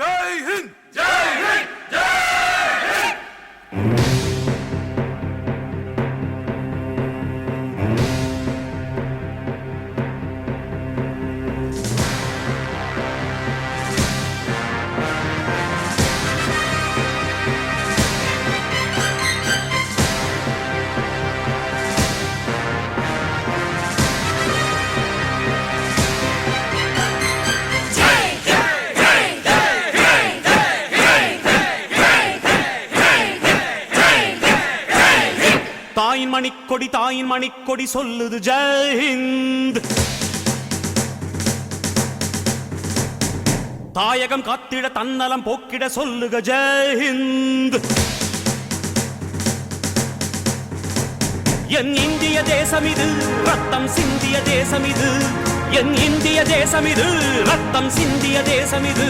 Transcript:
ஜெய் ஹிந்த். ஜெய் ஹிந்த். ஜெய் ஹிந்த். தாயின் மணிக்கொடி தாயின் மணிக்கொடி சொல்லுது ஜெய் ஹிந்த். தாயகம் காத்திட தன்னலம் போக்கிட சொல்லுக ஜெய் ஹிந்த். என் இந்திய தேசம் இது ரத்தம் சிந்திய தேசம் இது. என் இந்திய தேசம் இது ரத்தம் சிந்திய தேசம் இது.